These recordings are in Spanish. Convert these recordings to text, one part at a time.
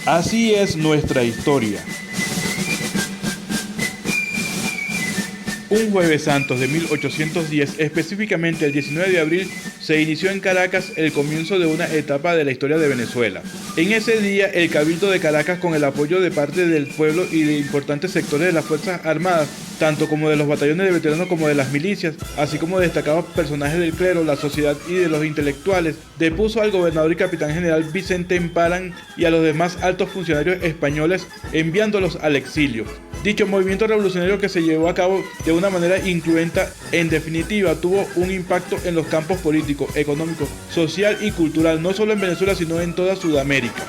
Así es nuestra historia. Un Jueves Santo de 1810, específicamente el 19 de abril, se inició en Caracas el comienzo de una etapa de la historia de Venezuela. En ese día, el Cabildo de Caracas, con el apoyo de parte del pueblo y de importantes sectores de las Fuerzas Armadas, tanto como de los batallones de veteranos como de las milicias, así como de destacados personajes del clero, la sociedad y de los intelectuales, depuso al gobernador y capitán general Vicente Emparan y a los demás altos funcionarios españoles, enviándolos al exilio. Dicho movimiento revolucionario, que se llevó a cabo de una manera incruenta, en definitiva tuvo un impacto en los campos político, económico, social y cultural, no solo en Venezuela sino en toda Sudamérica.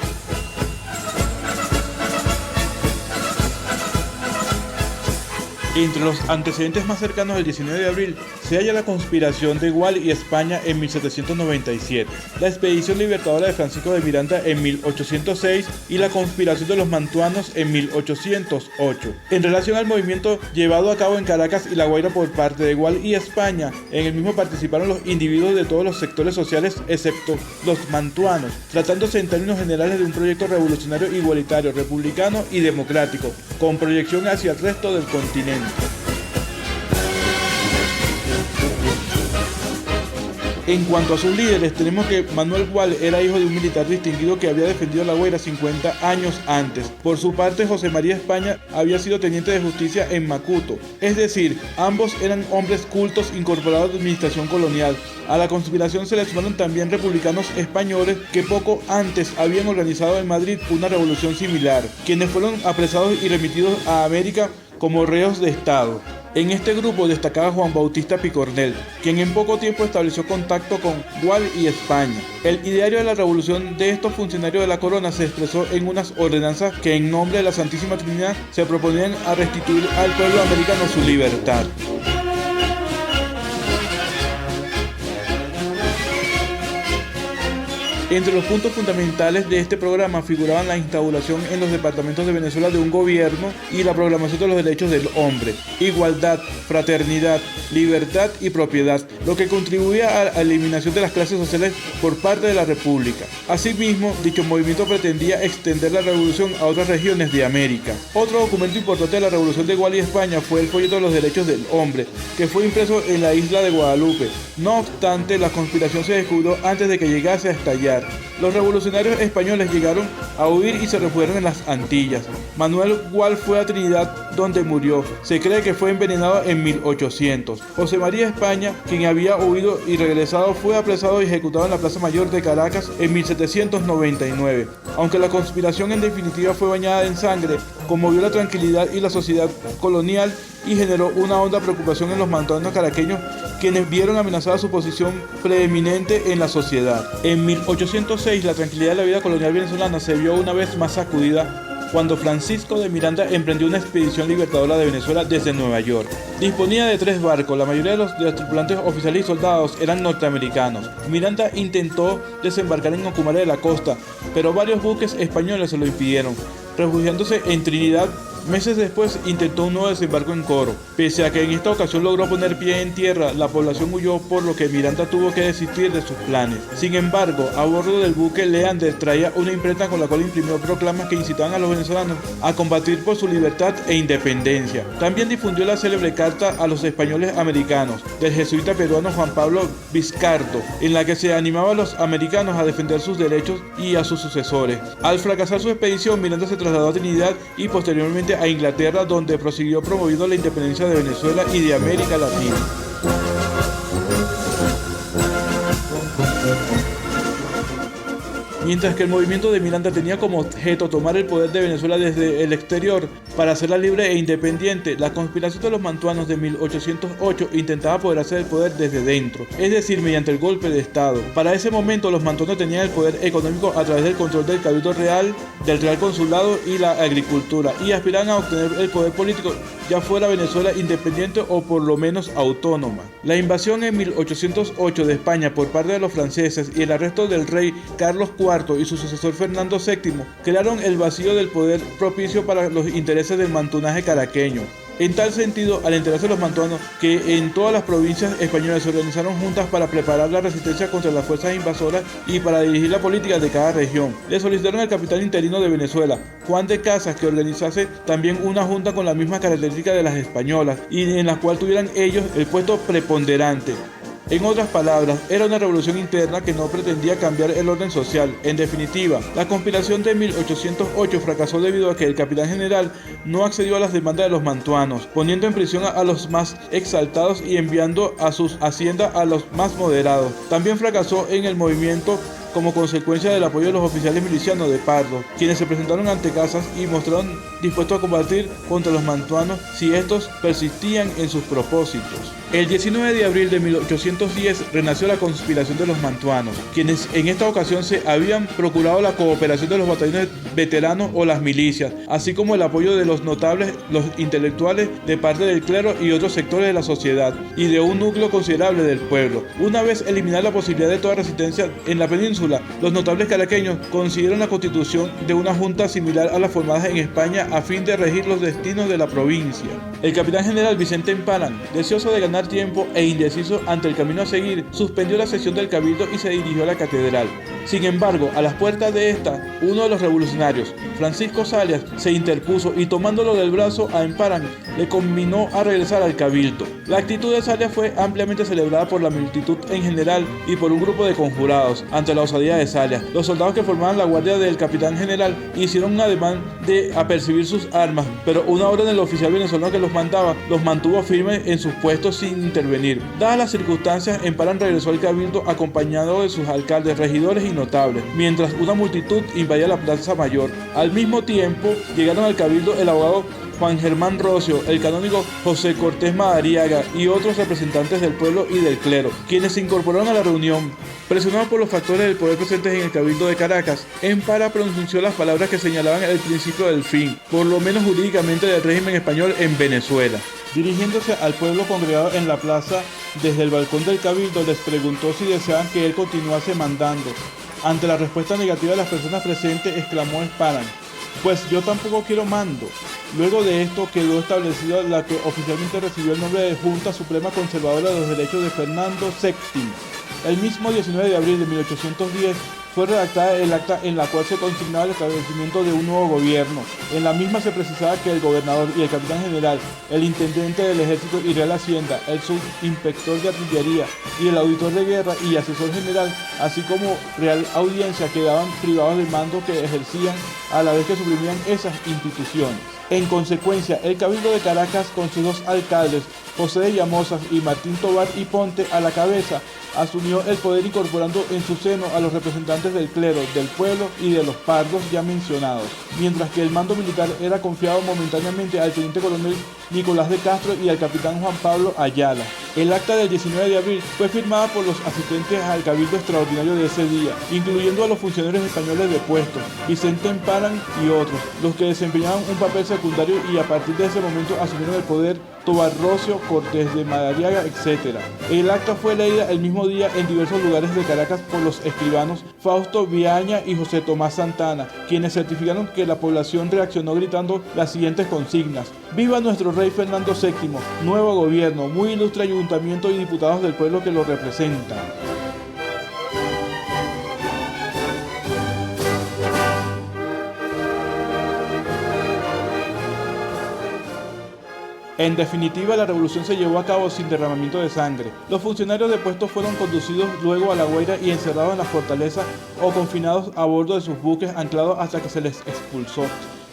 Entre los antecedentes más cercanos del 19 de abril se halla la conspiración de Gual y España en 1797, la expedición libertadora de Francisco de Miranda en 1806 y la conspiración de los mantuanos en 1808. En relación al movimiento llevado a cabo en Caracas y La Guaira por parte de Gual y España, en el mismo participaron los individuos de todos los sectores sociales excepto los mantuanos, tratándose en términos generales de un proyecto revolucionario igualitario, republicano y democrático, con proyección hacia el resto del continente. En cuanto a sus líderes, tenemos que Manuel Gual era hijo de un militar distinguido que había defendido La Guaira 50 años antes. Por su parte, José María España había sido teniente de justicia en Macuto. Es decir, ambos eran hombres cultos incorporados de administración colonial. A la conspiración se le sumaron también republicanos españoles que poco antes habían organizado en Madrid una revolución similar, quienes fueron apresados y remitidos a América como reos de Estado. En este grupo destacaba Juan Bautista Picornell, quien en poco tiempo estableció contacto con Gual y España. El ideario de la revolución de estos funcionarios de la corona se expresó en unas ordenanzas que en nombre de la Santísima Trinidad se proponían a restituir al pueblo americano su libertad. Entre los puntos fundamentales de este programa figuraban la instauración en los departamentos de Venezuela de un gobierno y la proclamación de los derechos del hombre, igualdad, fraternidad, libertad y propiedad, lo que contribuía a la eliminación de las clases sociales por parte de la República. Asimismo, dicho movimiento pretendía extender la revolución a otras regiones de América. Otro documento importante de la revolución de Gual y España fue el folleto de los derechos del hombre, que fue impreso en la isla de Guadalupe. No obstante, la conspiración se descubrió antes de que llegase a estallar. Los revolucionarios españoles llegaron a huir y se refugiaron en las Antillas. Manuel Gual fue a Trinidad, donde murió. Se cree que fue envenenado en 1800. José María España, quien había huido y regresado, fue apresado y ejecutado en la Plaza Mayor de Caracas en 1799. Aunque la conspiración en definitiva fue bañada en sangre, conmovió la tranquilidad y la sociedad colonial y generó una honda preocupación en los mantuanos caraqueños, quienes vieron amenazada su posición preeminente en la sociedad. En 1806, la tranquilidad de la vida colonial venezolana se vio una vez más sacudida cuando Francisco de Miranda emprendió una expedición libertadora de Venezuela desde Nueva York. Disponía de 3 barcos, la mayoría de los tripulantes oficiales y soldados eran norteamericanos. Miranda intentó desembarcar en Ocumare de la Costa, pero varios buques españoles se lo impidieron. Refugiándose en Trinidad, meses después intentó un nuevo desembarco en Coro. Pese a que en esta ocasión logró poner pie en tierra, la población huyó, por lo que Miranda tuvo que desistir de sus planes. Sin embargo, a bordo del buque Leander traía una imprenta con la cual imprimió proclamas que incitaban a los venezolanos a combatir por su libertad e independencia. También difundió la célebre carta a los españoles americanos del jesuita peruano Juan Pablo Vizcardo, en la que se animaba a los americanos a defender sus derechos y a sus sucesores. Al fracasar su expedición, Miranda se trasladó a Trinidad y posteriormente a Inglaterra, donde prosiguió promoviendo la independencia de Venezuela y de América Latina. Mientras que el movimiento de Miranda tenía como objeto tomar el poder de Venezuela desde el exterior para hacerla libre e independiente, la conspiración de los mantuanos de 1808 intentaba apoderarse del poder desde dentro, es decir, mediante el golpe de Estado. Para ese momento, los mantuanos tenían el poder económico a través del control del Cabildo Real, del Real Consulado y la agricultura, y aspiraban a obtener el poder político, ya fuera Venezuela independiente o por lo menos autónoma. La invasión en 1808 de España por parte de los franceses y el arresto del rey Carlos IV y su sucesor Fernando VII crearon el vacío del poder propicio para los intereses del mantunaje caraqueño. En tal sentido, al enterarse los mantuanos que en todas las provincias españolas se organizaron juntas para preparar la resistencia contra las fuerzas invasoras y para dirigir la política de cada región, le solicitaron al capitán interino de Venezuela, Juan de Casas, que organizase también una junta con la misma característica de las españolas y en la cual tuvieran ellos el puesto preponderante. En otras palabras, era una revolución interna que no pretendía cambiar el orden social. En definitiva, la conspiración de 1808 fracasó debido a que el capitán general no accedió a las demandas de los mantuanos, poniendo en prisión a los más exaltados y enviando a sus haciendas a los más moderados. También fracasó en el movimiento como consecuencia del apoyo de los oficiales milicianos de Pardo, quienes se presentaron ante Casas y mostraron dispuestos a combatir contra los mantuanos si estos persistían en sus propósitos. El 19 de abril de 1810 renació la conspiración de los mantuanos, quienes en esta ocasión se habían procurado la cooperación de los batallones veteranos o las milicias, así como el apoyo de los notables, los intelectuales, de parte del clero y otros sectores de la sociedad, y de un núcleo considerable del pueblo. Una vez eliminada la posibilidad de toda resistencia en la península, los notables caraqueños consiguieron la constitución de una junta similar a las formadas en España a fin de regir los destinos de la provincia. El capitán general Vicente Emparan, deseoso de ganar tiempo e indeciso ante el camino a seguir, suspendió la sesión del cabildo y se dirigió a la catedral. Sin embargo, a las puertas de esta, uno de los revolucionarios, Francisco Zayas, se interpuso y tomándolo del brazo a Emparan, le conminó a regresar al cabildo. La actitud de Zayas fue ampliamente celebrada por la multitud en general y por un grupo de conjurados. Ante la osadía de Zayas, los soldados que formaban la guardia del capitán general hicieron un ademán de apercibir sus armas, pero una orden del oficial venezolano que los mandaba los mantuvo firmes en sus puestos sin intervenir. Dadas las circunstancias, Emparan regresó al cabildo acompañado de sus alcaldes, regidores y notables, mientras una multitud invadía la plaza mayor. Al mismo tiempo, llegaron al cabildo el abogado Juan Germán Rocio, el canónigo José Cortés Madariaga y otros representantes del pueblo y del clero, quienes se incorporaron a la reunión. Presionado por los factores del poder presentes en el Cabildo de Caracas, Emparan pronunció las palabras que señalaban el principio del fin, por lo menos jurídicamente, del régimen español en Venezuela. Dirigiéndose al pueblo congregado en la plaza desde el balcón del Cabildo, les preguntó si deseaban que él continuase mandando. Ante la respuesta negativa de las personas presentes, exclamó Emparan: "Pues yo tampoco quiero mando". Luego de esto quedó establecida la que oficialmente recibió el nombre de Junta Suprema Conservadora de los Derechos de Fernando VII. El mismo 19 de abril de 1810 fue redactada el acta en la cual se consignaba el establecimiento de un nuevo gobierno. En la misma se precisaba que el gobernador y el capitán general, el intendente del ejército y real hacienda, el subinspector de artillería y el auditor de guerra y asesor general, así como real audiencia, quedaban privados del mando que ejercían, a la vez que suprimían esas instituciones. En consecuencia, el Cabildo de Caracas, con sus dos alcaldes, José de Llamosas y Martín Tobar y Ponte a la cabeza, asumió el poder incorporando en su seno a los representantes del clero, del pueblo y de los pardos ya mencionados, mientras que el mando militar era confiado momentáneamente al teniente coronel Nicolás de Castro y al capitán Juan Pablo Ayala. El acta del 19 de abril fue firmada por los asistentes al cabildo extraordinario de ese día, incluyendo a los funcionarios españoles depuestos, Vicente Emparan y otros, los que desempeñaban un papel secundario, y a partir de ese momento asumieron el poder Tobar Rocio, Cortés de Madariaga, etc. El acta fue leída el mismo día en diversos lugares de Caracas por los escribanos Fausto Viaña y José Tomás Santana, quienes certificaron que la población reaccionó gritando las siguientes consignas: "Viva nuestro rey Fernando VII, nuevo gobierno, muy ilustre ayuntamiento y diputados del pueblo que lo representan". En definitiva, la revolución se llevó a cabo sin derramamiento de sangre. Los funcionarios depuestos fueron conducidos luego a La Guaira y encerrados en la fortaleza o confinados a bordo de sus buques anclados hasta que se les expulsó.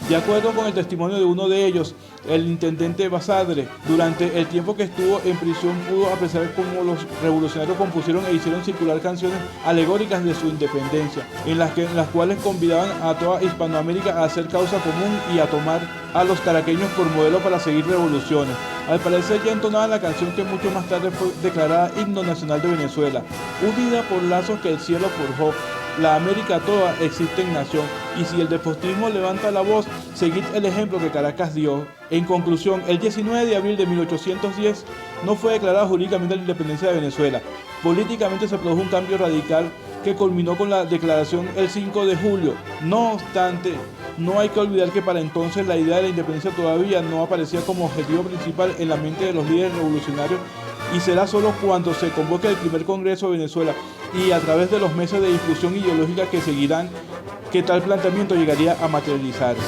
De acuerdo con el testimonio de uno de ellos, el intendente Basadre, durante el tiempo que estuvo en prisión pudo apreciar cómo los revolucionarios compusieron e hicieron circular canciones alegóricas de su independencia, en las cuales convidaban a toda Hispanoamérica a hacer causa común y a tomar a los caraqueños por modelo para seguir revoluciones. Al parecer ya entonaban la canción que mucho más tarde fue declarada himno nacional de Venezuela: "Unida por lazos que el cielo forjó, la América toda existe en nación, y si el despotismo levanta la voz, seguid el ejemplo que Caracas dio". En conclusión, el 19 de abril de 1810 no fue declarada jurídicamente la independencia de Venezuela. Políticamente se produjo un cambio radical que culminó con la declaración el 5 de julio. No obstante, No hay que olvidar que para entonces la idea de la independencia todavía no aparecía como objetivo principal en la mente de los líderes revolucionarios, y será solo cuando se convoque el primer Congreso de Venezuela y a través de los meses de discusión ideológica que seguirán que tal planteamiento llegaría a materializarse.